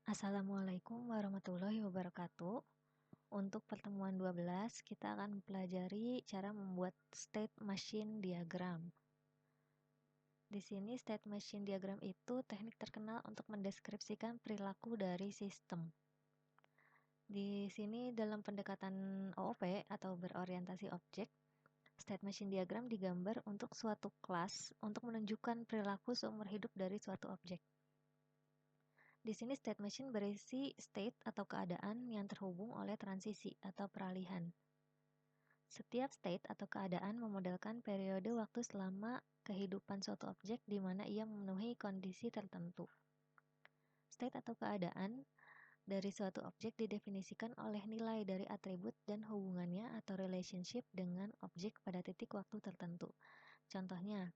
Assalamualaikum warahmatullahi wabarakatuh. Untuk pertemuan 12, kita akan mempelajari cara membuat state machine diagram. Di sini state machine diagram itu teknik terkenal untuk mendeskripsikan perilaku dari sistem. Di sini dalam pendekatan OOP atau berorientasi objek, state machine diagram digambar untuk suatu kelas untuk menunjukkan perilaku seumur hidup dari suatu objek. Di sini state machine berisi state atau keadaan yang terhubung oleh transisi atau peralihan. Setiap state atau keadaan memodelkan periode waktu selama kehidupan suatu objek di mana ia memenuhi kondisi tertentu. State atau keadaan dari suatu objek didefinisikan oleh nilai dari atribut dan hubungannya atau relationship dengan objek pada titik waktu tertentu. Contohnya,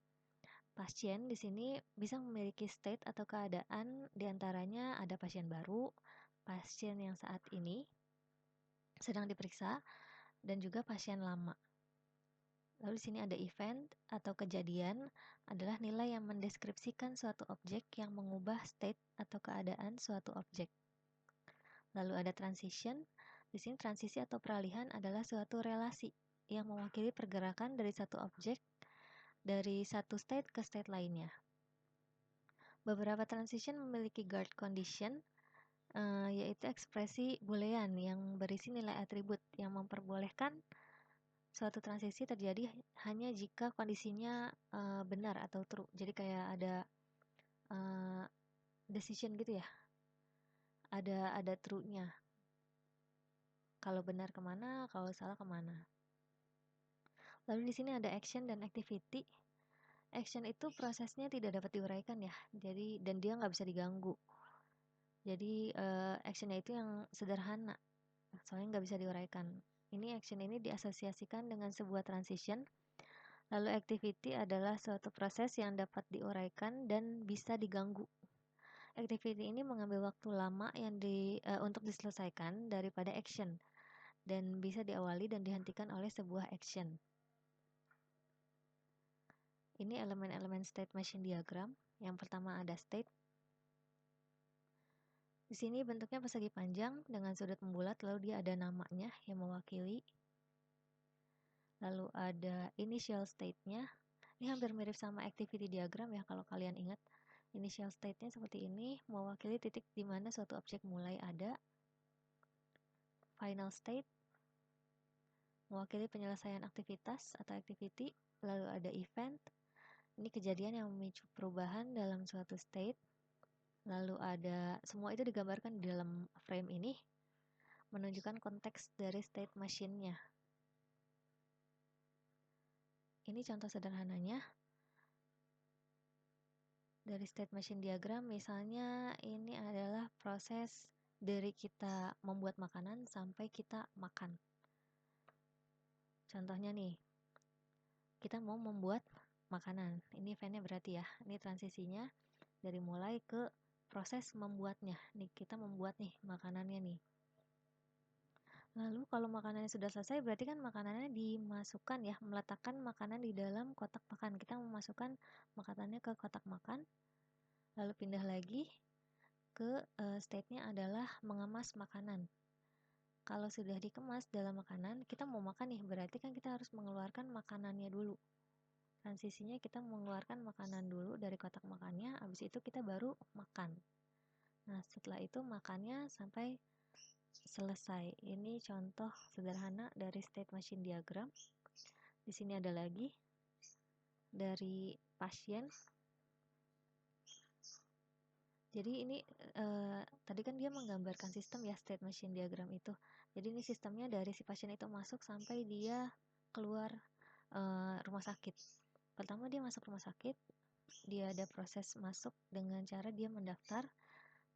pasien di sini bisa memiliki state atau keadaan diantaranya ada pasien baru, pasien yang saat ini sedang diperiksa, dan juga pasien lama. Lalu di sini ada event atau kejadian adalah nilai yang mendeskripsikan suatu objek yang mengubah state atau keadaan suatu objek. Lalu ada transition. Di sini transisi atau peralihan adalah suatu relasi yang mewakili pergerakan dari satu objek dari satu state ke state lainnya. Beberapa transition memiliki guard condition, yaitu ekspresi boolean yang berisi nilai atribut yang memperbolehkan suatu transisi terjadi hanya jika kondisinya benar atau true. Jadi kayak ada decision gitu ya. Ada true-nya. Kalau benar kemana, kalau salah kemana. Lalu di sini ada action dan activity. Action itu prosesnya tidak dapat diuraikan ya. Jadi dan dia nggak bisa diganggu. Jadi actionnya itu yang sederhana. Soalnya nggak bisa diuraikan. Ini action ini diasosiasikan dengan sebuah transition. Lalu activity adalah suatu proses yang dapat diuraikan dan bisa diganggu. Activity ini mengambil waktu lama untuk diselesaikan daripada action dan bisa diawali dan dihentikan oleh sebuah action. Ini elemen-elemen state machine diagram. Yang pertama ada state. Di sini bentuknya persegi panjang dengan sudut membulat, lalu dia ada namanya yang mewakili. Lalu ada initial state-nya. Ini hampir mirip sama activity diagram ya kalau kalian ingat. Initial state-nya seperti ini, mewakili titik di mana suatu objek mulai ada. Final state, mewakili penyelesaian aktivitas atau activity. Lalu ada event, ini kejadian yang memicu perubahan dalam suatu state. Lalu ada, semua itu digambarkan di dalam frame ini, menunjukkan konteks dari state machine-nya. Ini contoh sederhananya. Dari state machine diagram, misalnya ini adalah proses dari kita membuat makanan sampai kita makan. Contohnya nih, kita mau membuat makanan. Ini eventnya berarti ya, ini transisinya dari mulai ke proses membuatnya. Nih, kita membuat nih makanannya nih. Lalu kalau makanannya sudah selesai, berarti kan makanannya dimasukkan ya, meletakkan makanan di dalam kotak makan. Kita memasukkan makanannya ke kotak makan. Lalu pindah lagi ke state-nya adalah mengemas makanan. Kalau sudah dikemas dalam makanan, kita mau makan nih, berarti kan kita harus mengeluarkan makanannya dulu. Transisinya kita mengeluarkan makanan dulu dari kotak makannya, habis itu kita baru makan. Nah, setelah itu makannya sampai selesai. Ini contoh sederhana dari state machine diagram. Di sini ada lagi dari pasien. Jadi ini tadi kan dia menggambarkan sistem ya, state machine diagram itu. Jadi ini sistemnya dari si pasien itu masuk sampai dia keluar rumah sakit. Pertama dia masuk rumah sakit, dia ada proses masuk dengan cara dia mendaftar,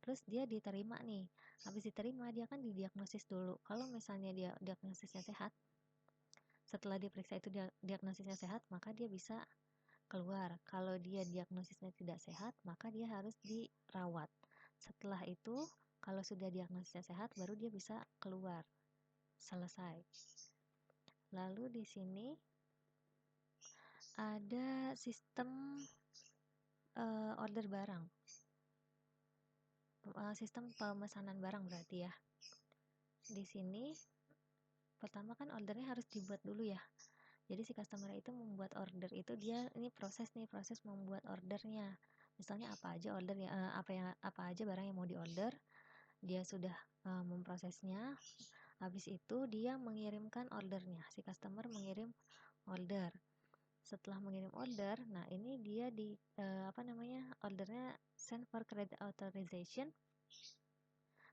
terus dia diterima nih. Habis diterima dia kan didiagnosis dulu. Kalau misalnya dia diagnosisnya sehat, setelah diperiksa itu diagnosisnya sehat, maka dia bisa keluar. Kalau dia diagnosisnya tidak sehat, maka dia harus dirawat. Setelah itu, kalau sudah diagnosisnya sehat, baru dia bisa keluar. Selesai. Lalu di sini ada sistem order barang. sistem pemesanan barang berarti ya. Di sini pertama kan ordernya harus dibuat dulu ya. Jadi si customer itu membuat order itu dia ini proses membuat ordernya. Misalnya apa aja ordernya, apa aja barang yang mau diorder, dia sudah memprosesnya. Habis itu dia mengirimkan ordernya. Si customer mengirim order. Setelah mengirim order, nah ini dia ordernya send for credit authorization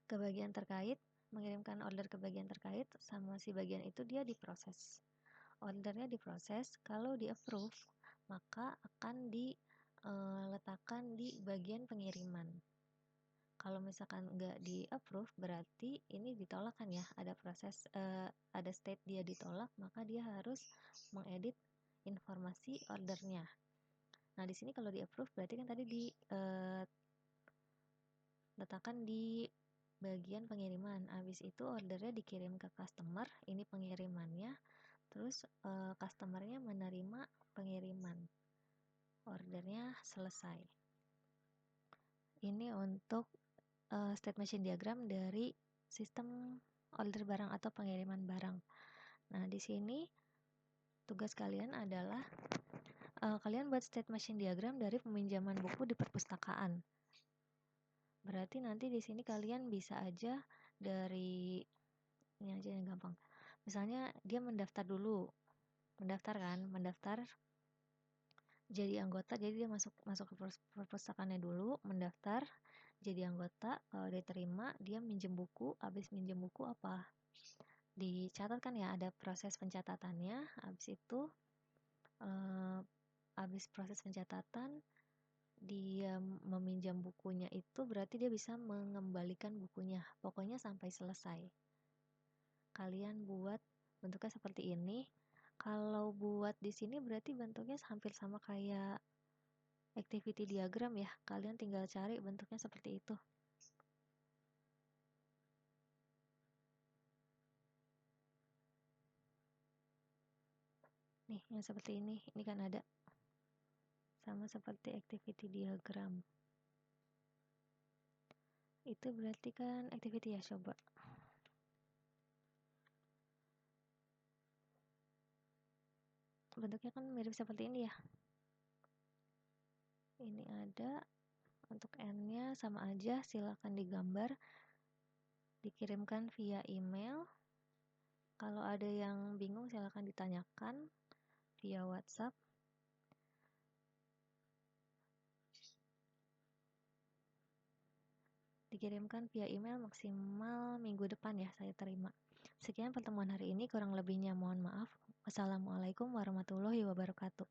ke bagian terkait, mengirimkan order ke bagian terkait, sama si bagian itu dia diproses. Ordernya diproses, kalau di approve maka akan diletakkan di bagian pengiriman. Kalau misalkan nggak di approve berarti ini ditolak kan ya, ada state dia ditolak, maka dia harus mengedit informasi ordernya. Nah di sini kalau di approve berarti kan tadi diletakkan di bagian pengiriman. Habis itu ordernya dikirim ke customer, ini pengirimannya. Terus customernya menerima pengiriman, ordernya selesai. Ini untuk state machine diagram dari sistem order barang atau pengiriman barang. Nah di sini tugas kalian adalah kalian buat state machine diagram dari peminjaman buku di perpustakaan. Berarti nanti di sini kalian bisa aja dari ini aja yang gampang. Misalnya dia mendaftar dulu, mendaftar jadi anggota, jadi dia masuk ke perpustakaannya dulu, mendaftar jadi anggota. Kalau diterima dia minjem buku, habis minjem buku apa dicatat kan ya, ada proses pencatatannya. Habis itu habis proses pencatatan dia meminjam bukunya, itu berarti dia bisa mengembalikan bukunya, pokoknya sampai selesai. Kalian buat bentuknya seperti ini. Kalau buat di sini berarti bentuknya hampir sama kayak activity diagram ya. Kalian tinggal cari bentuknya seperti itu. Nih, yang seperti ini kan ada. Sama seperti activity diagram. Itu berarti kan activity ya, coba. Bentuknya kan mirip seperti ini ya. Ini ada, untuk N-nya sama aja, silakan digambar, dikirimkan via email. Kalau ada yang bingung silakan ditanyakan via WhatsApp. Dikirimkan via email maksimal minggu depan ya, saya terima. Sekian pertemuan hari ini, kurang lebihnya mohon maaf. Wassalamualaikum warahmatullahi wabarakatuh.